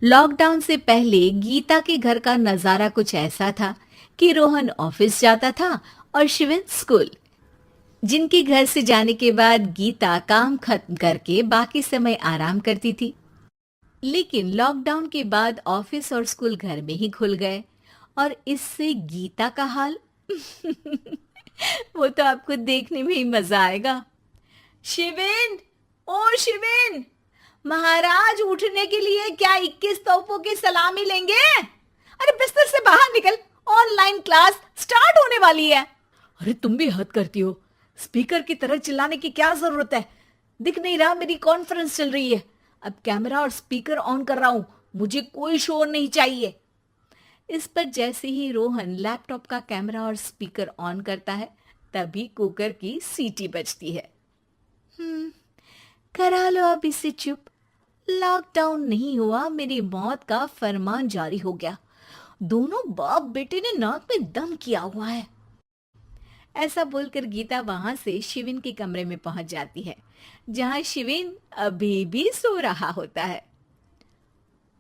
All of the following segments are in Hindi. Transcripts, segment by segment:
लॉकडाउन से पहले गीता के घर का नजारा कुछ ऐसा था कि रोहन ऑफिस जाता था और शिवन स्कूल। जिनके घर से जाने के बाद गीता काम खत्म करके बाकी समय आराम करती थी। लेकिन लॉकडाउन के बाद ऑफिस और स्कूल घर में ही खुल गए और इससे गीता का हाल वो तो आपको देखने में ही मजा आएगा। शिवेन, ओ शिवेन, महाराज उठने के लिए क्या 21 तोपों की सलामी लेंगे? अरे बिस्तर से बाहर निकल, ऑनलाइन क्लास स्टार्ट होने वाली है। अरे तुम भी हद करती हो, स्पीकर की तरह चिल्लाने की क्या जरूरत है? दिख नहीं रहा मेरी कॉन्फ्रेंस चल रही है। अब कैमरा और स्पीकर ऑन कर रहा हूं, मुझे कोई शोर नहीं चाहिए। इस पर जैसे ही रोहन लैपटॉप का कैमरा और स्पीकर ऑन करता है तभी कुकर की सीटी बजती है। करा लो अब इसे चुप। लॉकडाउन नहीं हुआ, मेरी मौत का फरमान जारी हो गया। दोनों बाप बेटे ने नाक में दम किया हुआ है। ऐसा बोलकर गीता वहां से शिविन के कमरे में पहुंच जाती है, जहां शिविन अभी भी सो रहा होता है।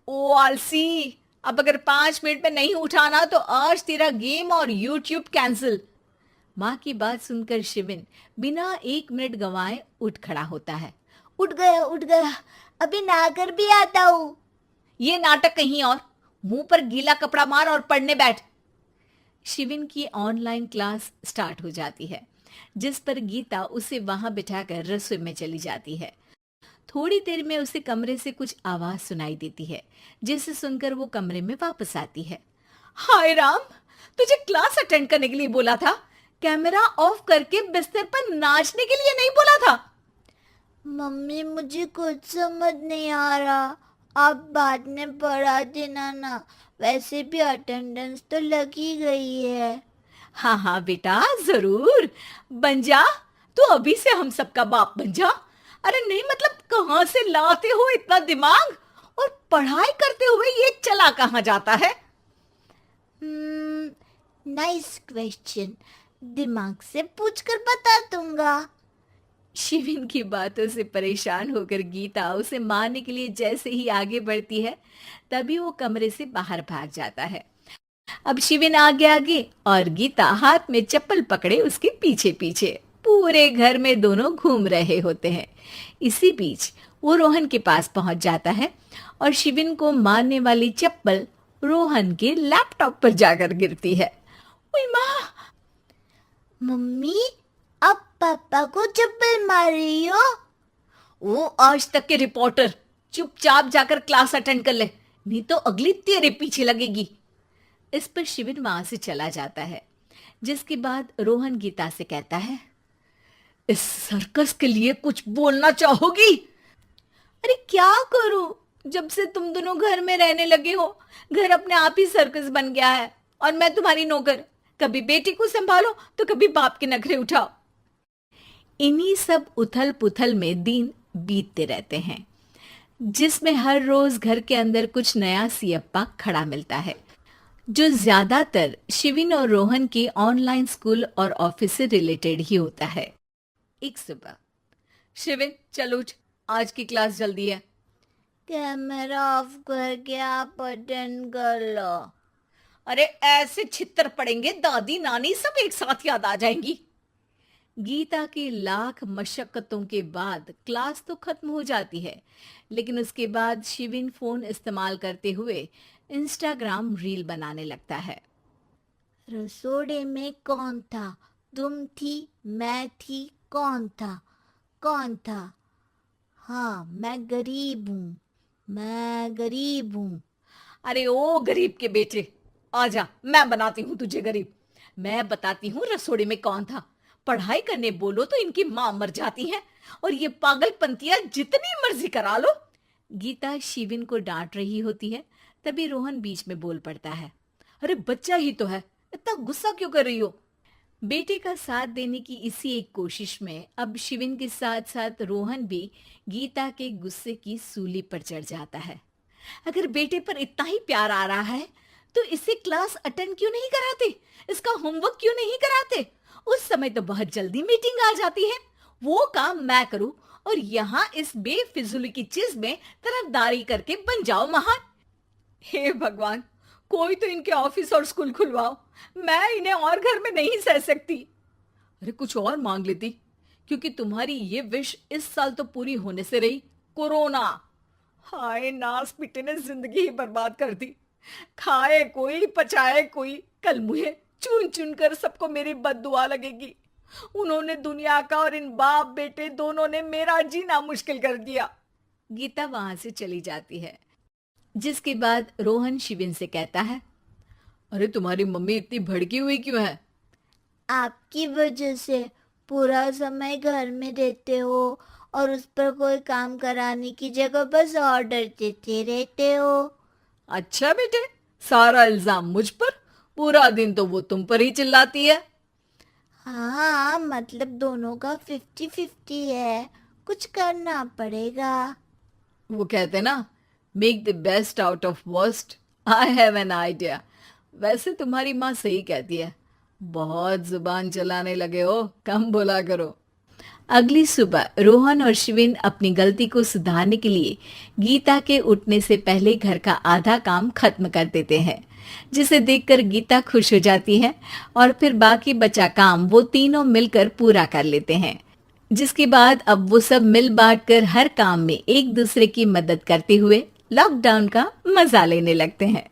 ओ आलसी, अब अगर 5 मिनट में नहीं उठाना तो आज तेरा गेम और यूट्यूब कैंसिल। माँ की बात सुनकर शिविन बिना 1 मिनट गंवाए उठ खड़ा होता है। उठ गया, अभी नहाकर भी आता हूँ। ये नाटक कहीं और, मुंह पर गीला कपड़ा मार और पढ़ने बैठ। शिविन की ऑनलाइन क्लास स्टार्ट हो जाती है, जिस पर गीता उसे वहां बिठाकर रसोई में चली जाती है। थोड़ी देर में उसे कमरे से कुछ आवाज सुनाई देती है, जिसे सुनकर वो कमरे में वापस आती है। हाय राम, तुझे क्लास अटेंड करने के लिए बोला था, कैमरा ऑफ करके बिस्तर पर नाचने के लिए नहीं बोला था। मम्मी मुझे कुछ समझ नहीं आ रहा, आप बाद में पढ़ा देना ना। वैसे भी अटेंडेंस तो लगी गई है। हाँ हाँ बेटा, जरूर बन जा। तू अभी से हम सबका बाप बन जा। अरे नहीं मतलब कहाँ से लाते हो इतना दिमाग, और पढ़ाई करते हुए ये चला कहाँ जाता है? नाइस क्वेश्चन, दिमाग से पूछकर बता दूंगा। शिविन की बातों से परेशान होकर गीता उसे मारने के लिए जैसे ही आगे बढ़ती है तभी वो कमरे से बाहर भाग जाता है। अब शिविन आगे आगे और गीता हाथ में चप्पल पकड़े उसके पीछे पीछे पूरे घर में दोनों घूम रहे होते हैं। इसी बीच वो रोहन के पास पहुंच जाता है और शिविन को मारने वाली चप्पल रोहन के लैपटॉप पर जाकर गिरती है। ओए माँ! मम्मी, अब पापा को चप्पल मार रही हो? वो आज तक के रिपोर्टर, चुपचाप जाकर क्लास अटेंड कर ले, नहीं तो अगली तेरे पीछे लगेगी। इस पर शिविन वहां से चला जाता है, जिसके बाद रोहन गीता से कहता है, इस सर्कस के लिए कुछ बोलना चाहोगी? अरे क्या करूं, जब से तुम दोनों घर में रहने लगे हो घर अपने आप ही सर्कस बन गया है और मैं तुम्हारी नौकर। कभी बेटी को संभालो तो कभी बाप के नखरे उठाओ। इन्हीं सब उथल पुथल में दिन बीतते रहते हैं, जिसमें हर रोज घर के अंदर कुछ नया सियप्पा खड़ा मिलता है, जो ज्यादातर शिविन और रोहन के ऑनलाइन स्कूल और ऑफिस से रिलेटेड ही होता है। एक सुबह, शिविन चल उठ, आज की क्लास जल्दी है। कैमरा ऑफ करके आप अटेंड कर लो। अरे ऐसे छित्तर पड़ेंगे दादी नानी सब एक साथ याद आ जाएंगी। गीता की लाख मशक्कतों के बाद क्लास तो खत्म हो जाती है, लेकिन उसके बाद शिविन फोन इस्तेमाल करते हुए इंस्टाग्राम रील बनाने लगता है। रसोड़े में कौन था? तुम थी, मैं थी, कौन था? कौन था? हाँ, मैं गरीब हूँ, मैं गरीब हूँ। अरे ओ गरीब के बेटे, आजा, मैं बनाती हूँ तुझे गरीब। मैं बताती हूँ रसोड़े में कौन था। पढ़ाई करने बोलो तो इनकी माँ मर जाती है और ये पागलपंतियां जितनी मर्जी करा लो। गीता शिविन को डांट रही होती है, तभी रोहन बीच में बोल पड़ता है, अरे बच्चा ही तो है, इतना गुस्सा क्यों कर रही हो? बेटे का साथ देने की इसी एक कोशिश में अब शिविन के साथ साथ रोहन भी गीता के गुस्से की सूली पर चढ़ जाता है। अगर बेटे पर इतना ही प्यार आ रहा है तो इसे क्लास अटेंड क्यों नहीं कराते, इसका होमवर्क क्यों नहीं कराते? उस समय तो बहुत जल्दी मीटिंग आ जाती है, वो काम मैं करूं और यहाँ इस बेफिजूल की चीज में तरफदारी करके बन जाओ महान। हे भगवान, कोई तो इनके ऑफिस और स्कूल खुलवाओ, मैं इन्हें और घर में नहीं सह सकती। अरे कुछ और मांग लेती, क्योंकि तुम्हारी ये विश इस साल तो पूरी होने से रही, कोरोना। हाय, नास पिटे ने जिंदगी ही बर्बाद कर दी। खाए कोई पचाए कोई, कल मुझे चुन चुन कर सबको मेरी बद्दुआ लगेगी। उन्होंने दुनिया का और इन बाप बेटे दोनों ने मेरा जीना मुश्किल कर दिया। गीता वहां से चली जाती है, जिसके बाद रोहन शिविन से कहता है, अरे तुम्हारी मम्मी इतनी भड़की हुई क्यों है? आपकी वजह से पूरा समय घर में रहते हो और उस पर कोई काम कराने की जगह बस ऑर्डर देते रहते हो। अच्छा बेटे, सारा इल्जाम मुझ पर? पूरा दिन तो वो तुम पर ही चिल्लाती है। हाँ, मतलब दोनों का 50-50 है, कुछ करना पड़ेगा। वो कहते ना, make the best out of worst. I have an idea. वैसे तुम्हारी माँ सही कहती है, बहुत जुबान चलाने लगे हो, कम बोला करो। अगली सुबह रोहन और शिविन अपनी गलती को सुधारने के लिए गीता के उठने से पहले घर का आधा काम खत्म कर देते हैं, जिसे देखकर गीता खुश हो जाती है और फिर बाकी बचा काम वो तीनों मिलकर पूरा कर लेते हैं। जिसके बाद अब वो सब मिल बांट कर हर काम में एक दूसरे की मदद करते हुए लॉकडाउन का मजा लेने लगते हैं।